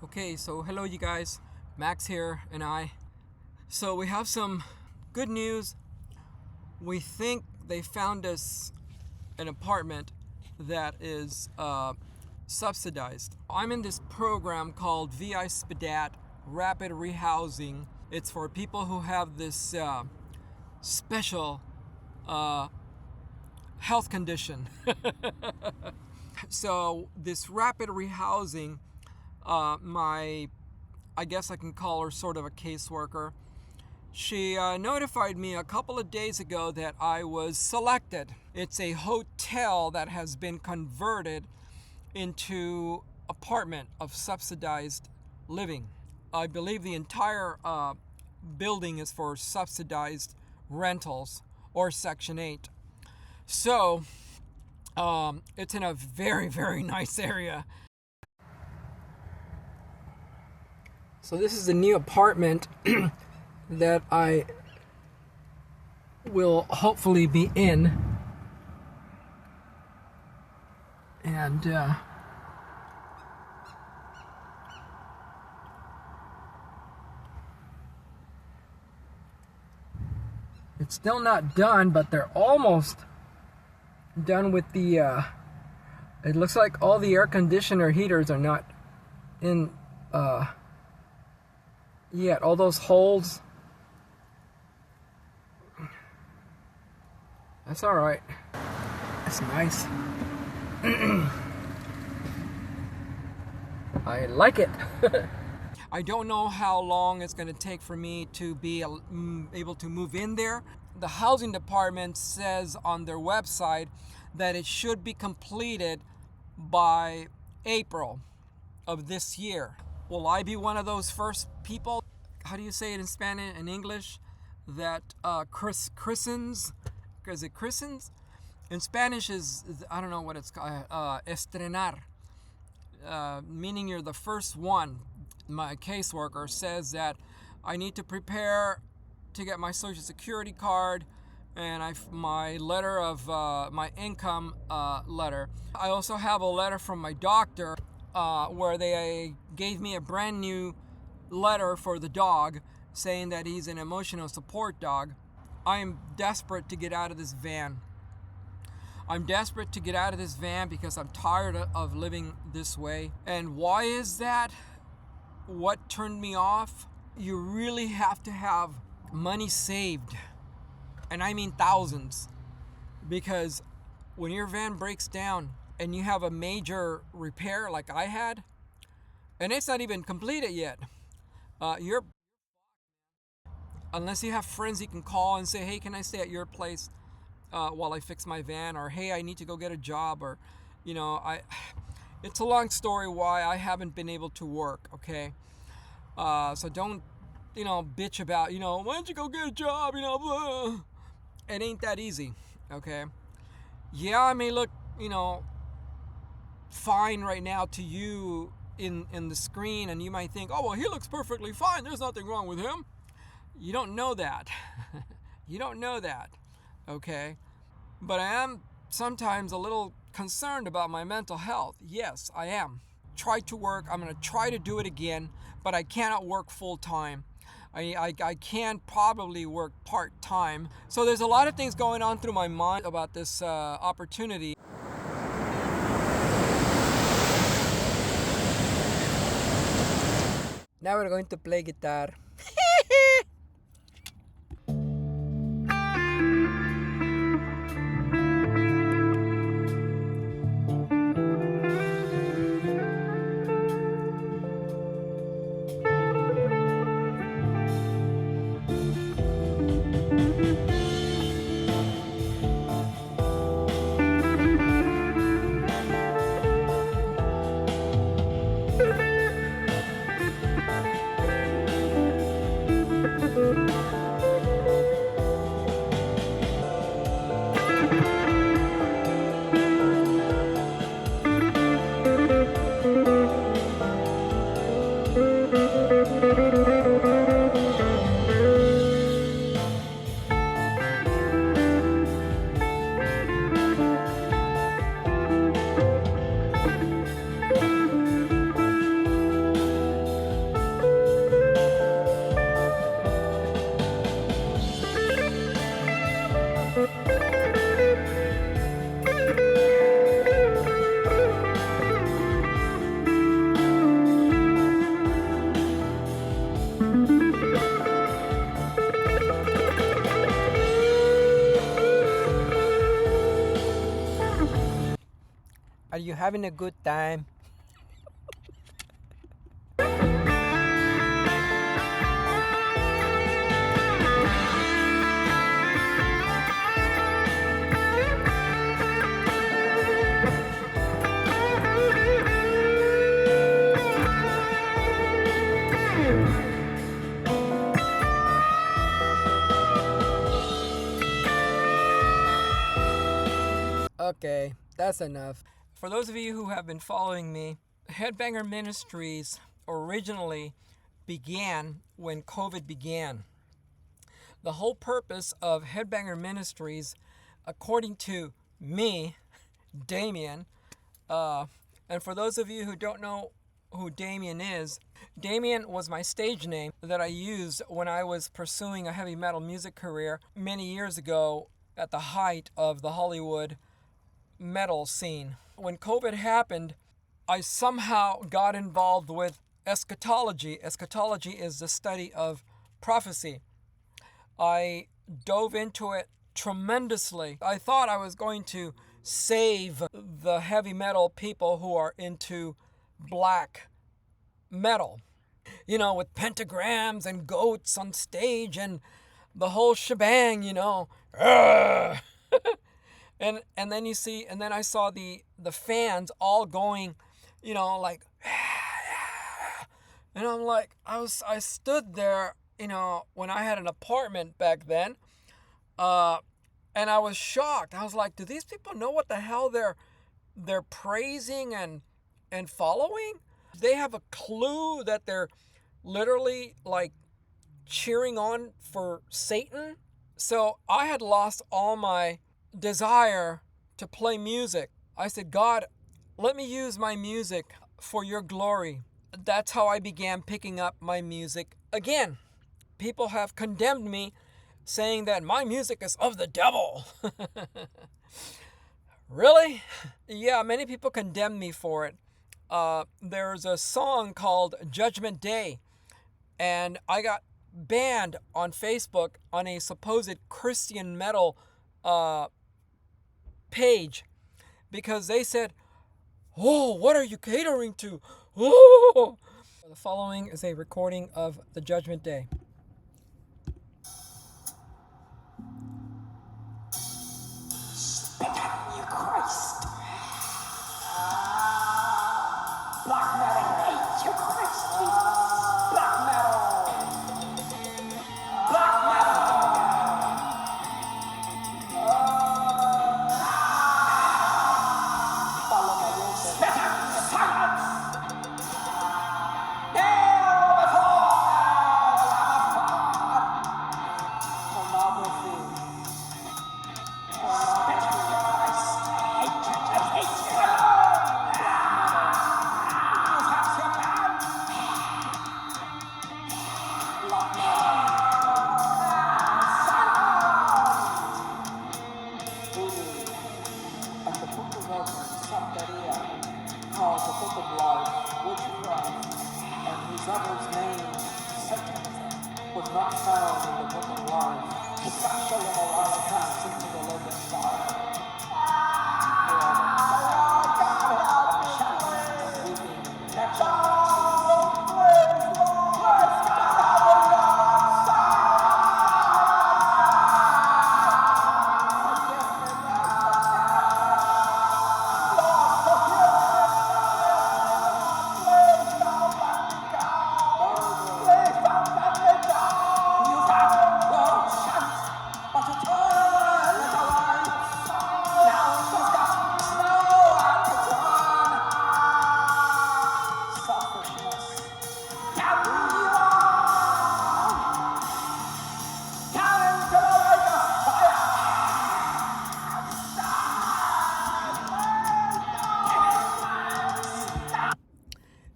Okay, so hello you guys, Max here and I. So we have some good news. We think they found us an apartment that is subsidized. I'm in this program called VI SPDAT, Rapid Rehousing. It's for people who have this special health condition. So this rapid rehousing, I guess I can call her sort of a caseworker. She notified me a couple of days ago that I was selected. It's a hotel that has been converted into apartment of subsidized living. I believe the entire building is for subsidized rentals or Section 8. So it's in a very, very nice area. So this is the new apartment that I will hopefully be in. And it's still not done, but they're almost done with the it looks like all the air conditioner heaters are not in yet. All those holes, that's all right. That's nice. I like it. I don't know how long it's going to take for me to be able to move in there. The housing department says on their website that it should be completed by April of this year. Will I be one of those first people? How do you say it in Spanish and English? That christens? Is it christens? In Spanish is, I don't know what it's called, estrenar, meaning you're the first one. My caseworker says that I need to prepare to get my Social Security card and my letter of my income letter. I also have a letter from my doctor where they gave me a brand new letter for the dog saying that he's an emotional support dog. I am desperate to get out of this van. I'm desperate to get out of this van because I'm tired of living this way. And why is that? What turned me off? You really have to have money saved. And I mean thousands. Because when your van breaks down and you have a major repair like I had, and it's not even completed yet, unless you have friends you can call and say, hey, can I stay at your place while I fix my van? Or hey, I need to go get a job. Or it's a long story why I haven't been able to work, okay? So don't, bitch about, why don't you go get a job, blah. It ain't that easy, okay? Yeah, I may look, fine right now to you in the screen, and you might think, oh, well, he looks perfectly fine. There's nothing wrong with him. You don't know that. You don't know that, okay? But I am sometimes a little concerned about my mental health. Yes, I am. Try to work. I'm going to try to do it again, but I cannot work full time. I can probably work part time. So there's a lot of things going on through my mind about this opportunity. Now we're going to play guitar. having a good time. Okay, that's enough. For those of you who have been following me, Headbanger Ministries originally began when COVID began. The whole purpose of Headbanger Ministries, according to me, Damien, and for those of you who don't know who Damien is, Damien was my stage name that I used when I was pursuing a heavy metal music career many years ago at the height of the Hollywood metal scene. When COVID happened, I somehow got involved with eschatology. Eschatology is the study of prophecy. I dove into it tremendously. I thought I was going to save the heavy metal people who are into black metal, with pentagrams and goats on stage and the whole shebang, and then I saw the fans all going, like, and I'm like, I stood there, when I had an apartment back then, and I was shocked. I was like, do these people know what the hell they're praising and following? They have a clue that they're literally like cheering on for Satan? So I had lost all my desire to play music. I said, God, let me use my music for your glory. That's how I began picking up my music again. People have condemned me, saying that my music is of the devil. Really? Yeah, many people condemn me for it. There's a song called Judgment Day, and I got banned on Facebook on a supposed Christian metal page because they said, "Oh, what are you catering to?" Oh. The following is a recording of the Judgment Day. Spit at you, Christ. Black metal, hate you, Christ Jesus. Black metal. Black metal. Follow my will. Spit at silence. Nail before the Lamb of God. Pornography. Spit at you, Christ. Hate you, I hate you. Black metal. And the book of Romans, Santeria, called the book of life, witchcraft, and whose other's name, Satanism, was not found in the book of life. Sexual immorality cast into the lake of fire.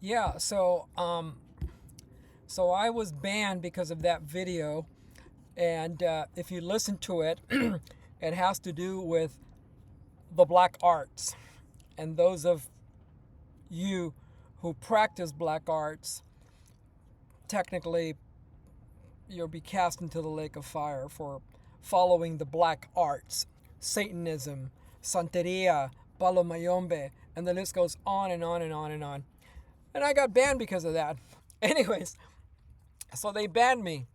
Yeah, so I was banned because of that video, and if you listen to it, it has to do with the black arts, and those of you who practice black arts, technically you'll be cast into the lake of fire for following the black arts, Satanism, Santeria, Palo Mayombe, And the list goes on and on and on and on. And I got banned because of that. Anyways, so they banned me,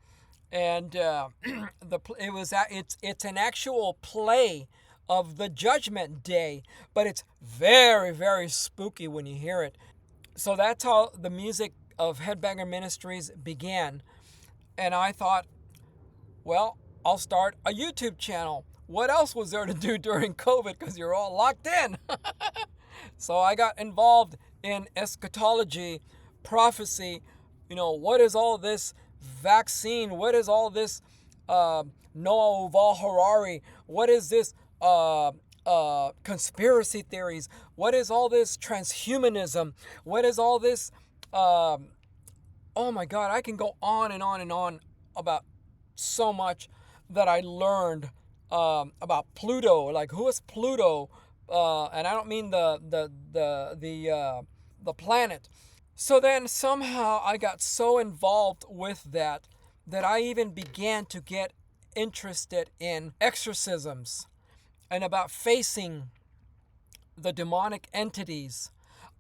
and it's an actual play of the Judgment Day, but it's very, very spooky when you hear it. So that's how the music of Headbanger Ministries began. And I thought, well, I'll start a YouTube channel. What else was there to do during COVID? Because you're all locked in. So I got involved in eschatology, prophecy. What is all this vaccine? What is all this Noah Yuval Harari? What is this conspiracy theories? What is all this transhumanism? What is all this? Oh my God, I can go on and on and on about so much that I learned about Pluto. Like, who is Pluto? And I don't mean the planet. So then somehow I got so involved with that I even began to get interested in exorcisms and about facing the demonic entities.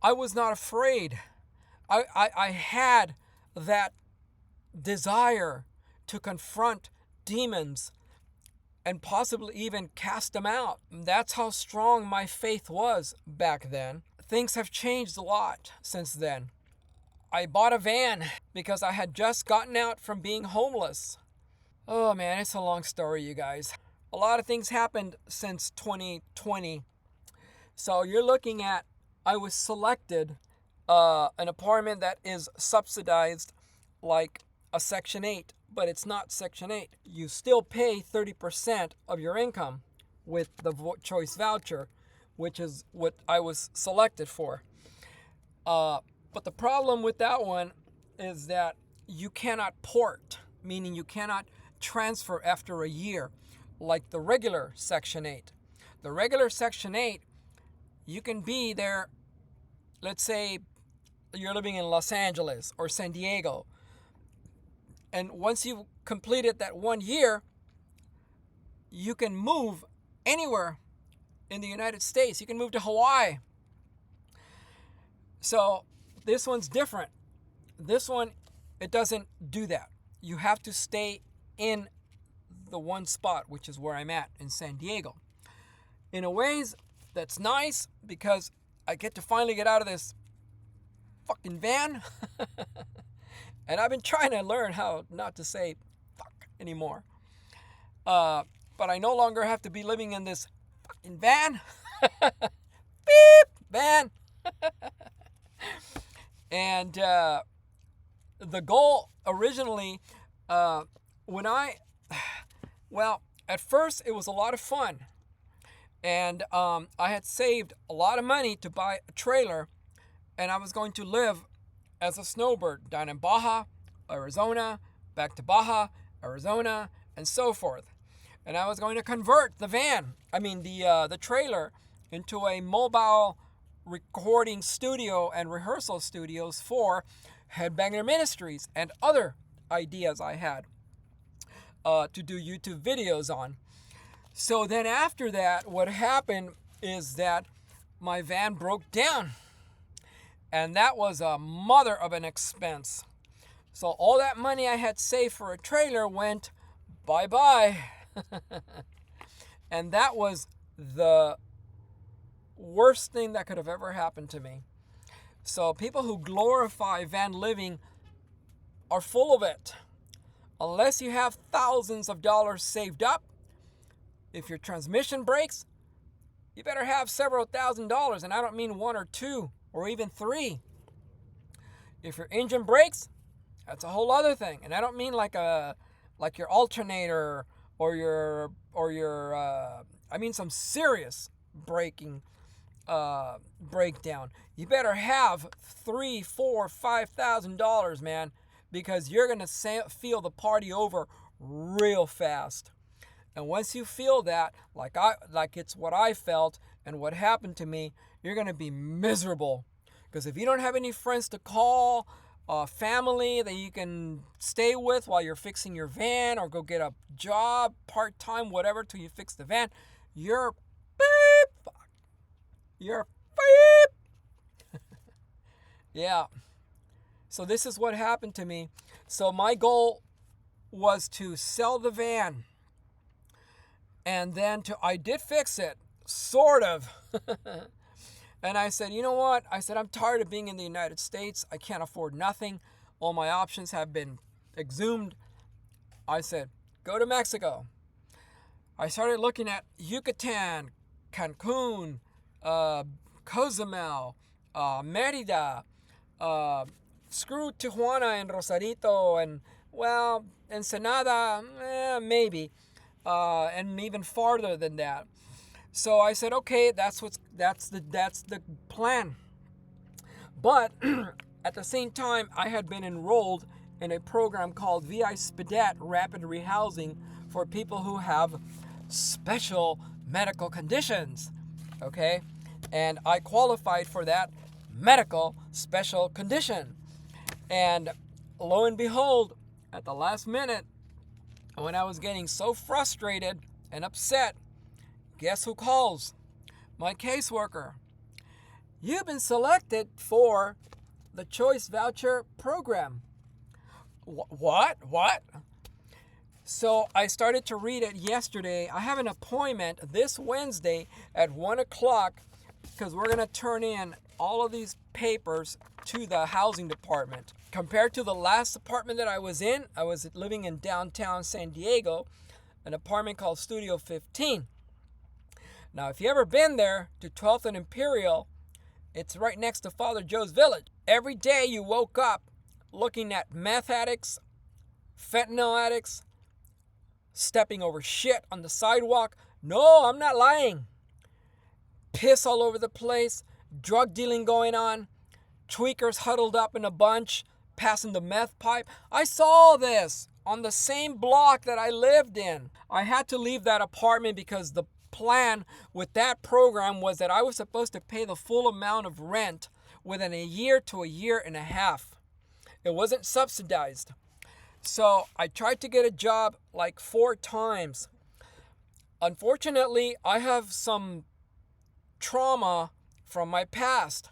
I was not afraid. I had that desire to confront demons and possibly even cast them out. That's how strong my faith was back then. Things have changed a lot since then. I bought a van because I had just gotten out from being homeless. Oh man, it's a long story, you guys. A lot of things happened since 2020. So you're looking at, I was selected an apartment that is subsidized like a Section 8, but it's not Section 8. You still pay 30% of your income with the choice voucher, which is what I was selected for. But the problem with that one is that you cannot port, meaning you cannot transfer after a year like the regular Section 8. The regular Section 8, you can be there, let's say you're living in Los Angeles or San Diego, and once you've completed that 1 year, you can move anywhere in the United States. You can move to Hawaii. So this one's different. This one, it doesn't do that. You have to stay in the one spot, which is where I'm at in San Diego. In a ways, that's nice because I get to finally get out of this fucking van. And I've been trying to learn how not to say fuck anymore. But I no longer have to be living in this fucking van. Beep, van. And the goal originally, at first it was a lot of fun. And I had saved a lot of money to buy a trailer, and I was going to live as a snowbird down in Baja, Arizona, back to Baja, Arizona, and so forth. And I was going to convert the trailer into a mobile recording studio and rehearsal studios for Headbanger Ministries and other ideas I had to do YouTube videos on. So then after that, what happened is that my van broke down. And that was a mother of an expense. So all that money I had saved for a trailer went bye-bye. And that was the worst thing that could have ever happened to me. So people who glorify van living are full of it. Unless you have thousands of dollars saved up, if your transmission breaks, you better have several $1,000s. And I don't mean one or two or even three. If your engine breaks, that's a whole other thing. And I don't mean like your alternator or your I mean some serious breakdown. You better have $3,000, $4,000, $5,000, man, because you're gonna feel the party over real fast. And once you feel that, like it's what I felt and what happened to me, you're going to be miserable. Because if you don't have any friends to call, family that you can stay with while you're fixing your van or go get a job, part-time, whatever, till you fix the van, you're Yeah. So this is what happened to me. So my goal was to sell the van. And then I did fix it, sort of. And I said, you know what? I said, I'm tired of being in the United States. I can't afford nothing. All my options have been exhumed. I said, go to Mexico. I started looking at Yucatan, Cancun, Cozumel, Merida, screw Tijuana and Rosarito, and, well, Ensenada, maybe, and even farther than that. So I said, okay, that's the plan. But at the same time, I had been enrolled in a program called VI Spidet Rapid Rehousing for people who have special medical conditions. Okay? And I qualified for that medical special condition. And lo and behold, at the last minute, when I was getting so frustrated and upset, guess who calls? My caseworker. You've been selected for the Choice Voucher Program. What? So I started to read it yesterday. I have an appointment this Wednesday at 1 o'clock because we're going to turn in all of these papers to the housing department. Compared to the last apartment that I was living in downtown San Diego, an apartment called Studio 15. Now, if you ever been there to 12th and Imperial, it's right next to Father Joe's Village. Every day you woke up looking at meth addicts, fentanyl addicts, stepping over shit on the sidewalk. No, I'm not lying. Piss all over the place, drug dealing going on, tweakers huddled up in a bunch, passing the meth pipe. I saw this on the same block that I lived in. I had to leave that apartment because the plan with that program was that I was supposed to pay the full amount of rent within a year to a year and a half. It wasn't subsidized. So I tried to get a job like 4 times. Unfortunately, I have some trauma from my past,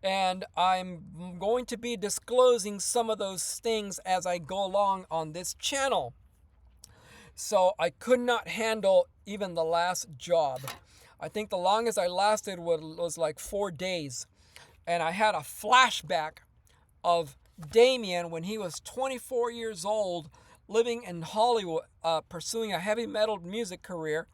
and I'm going to be disclosing some of those things as I go along on this channel. So I could not handle even the last job. I think the longest I lasted was like 4 days. And I had a flashback of Damien when he was 24 years old, living in Hollywood, pursuing a heavy metal music career.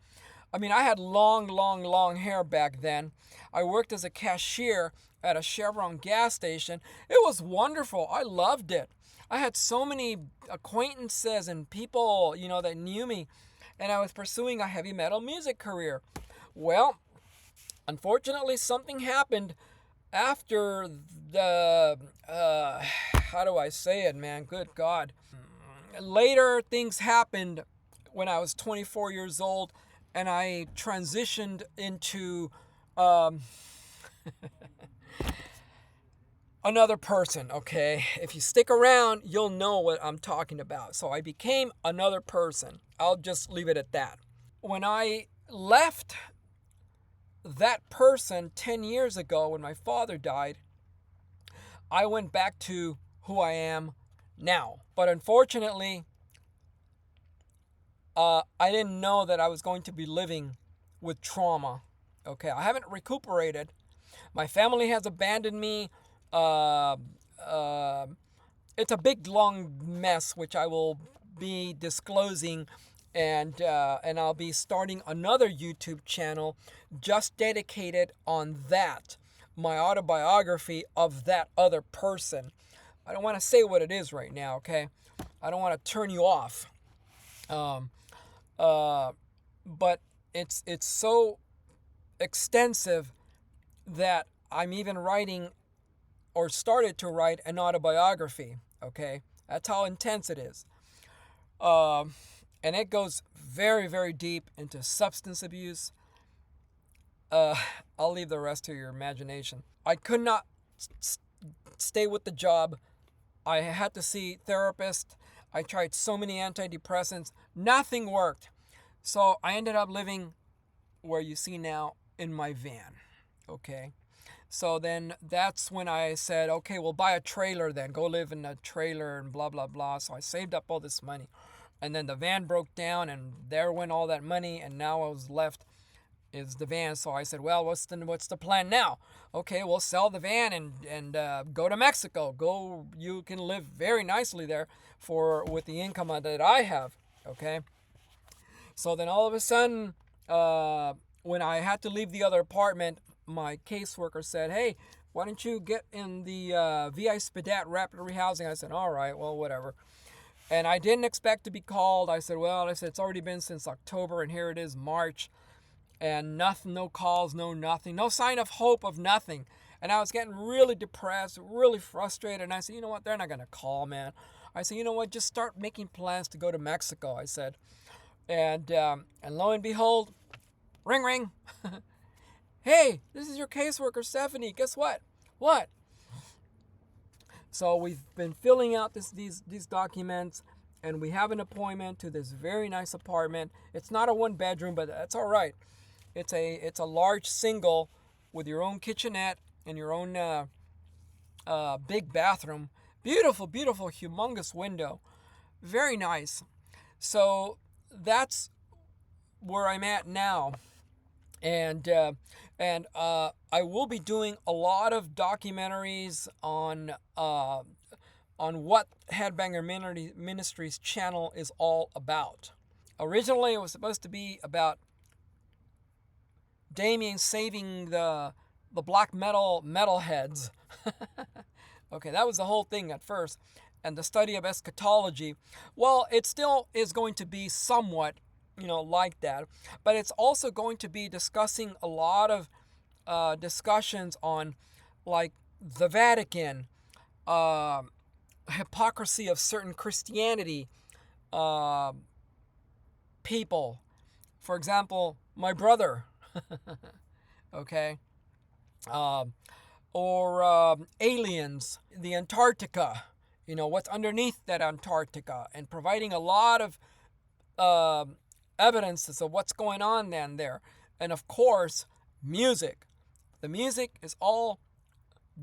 I mean, I had long hair back then. I worked as a cashier at a Chevron gas station. It was wonderful. I loved it. I had so many acquaintances and people, that knew me. And I was pursuing a heavy metal music career. Well, unfortunately, something happened after the, how do I say it, man? Good God. Later, things happened when I was 24 years old, and I transitioned into another person, okay? If you stick around, you'll know what I'm talking about. So I became another person. I'll just leave it at that. When I left that person 10 years ago when my father died, I went back to who I am now. But unfortunately, I didn't know that I was going to be living with trauma. Okay, I haven't recuperated. My family has abandoned me. It's a big, long mess, which I will be disclosing, and I'll be starting another YouTube channel just dedicated on that, my autobiography of that other person. I don't want to say what it is right now, okay? I don't want to turn you off. But it's so extensive that I'm even writing or started to write an autobiography, okay? That's how intense it is. And it goes very, very deep into substance abuse. I'll leave the rest to your imagination. I could not stay with the job. I had to see therapists. I tried so many antidepressants. Nothing worked. So I ended up living where you see now in my van, okay? So then that's when I said, okay, we'll buy a trailer then. Go live in a trailer and blah, blah, blah. So I saved up all this money. And then the van broke down and there went all that money. And now I was left is the van. So I said, well, what's the plan now? Okay, we'll sell the van and go to Mexico. You can live very nicely there with the income that I have. Okay. So then all of a sudden, when I had to leave the other apartment, my caseworker said, hey, why don't you get in the VI Spadat Rapid Rehousing? I said, all right, well, whatever. And I didn't expect to be called. I said, it's already been since October, and here it is March. And nothing, no calls, no nothing, no sign of hope of nothing. And I was getting really depressed, really frustrated. And I said, you know what, they're not going to call, man. I said, you know what, just start making plans to go to Mexico, I said. And lo and behold, ring, ring. Hey, this is your caseworker, Stephanie. Guess what? What? So we've been filling out these documents, and we have an appointment to this very nice apartment. It's not a one bedroom, but that's all right. It's a large single with your own kitchenette and your own big bathroom. Beautiful, beautiful, humongous window. Very nice. So that's where I'm at now. And I will be doing a lot of documentaries on what Headbanger Ministries channel is all about. Originally, it was supposed to be about Damien saving the black metalheads. Okay, that was the whole thing at first. And the study of eschatology. Well, it still is going to be somewhat, like that. But it's also going to be discussing a lot of discussions on, like, the Vatican, hypocrisy of certain Christianity people. For example, my brother. Okay. Or aliens, the Antarctica, what's underneath that Antarctica, and providing a lot of evidences of what's going on there. And of course, music. The music is all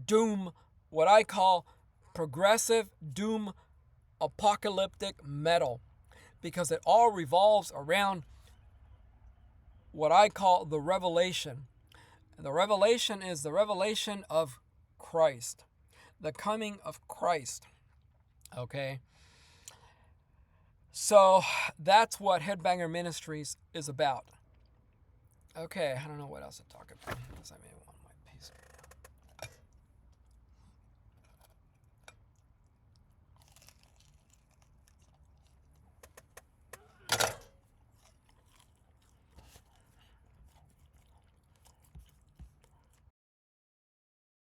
doom, what I call progressive doom apocalyptic metal, because it all revolves around what I call the revelation. The revelation is the revelation of Christ, the coming of Christ. Okay? So that's what Headbanger Ministries is about. Okay, I don't know what else to talk about. I may want my piece.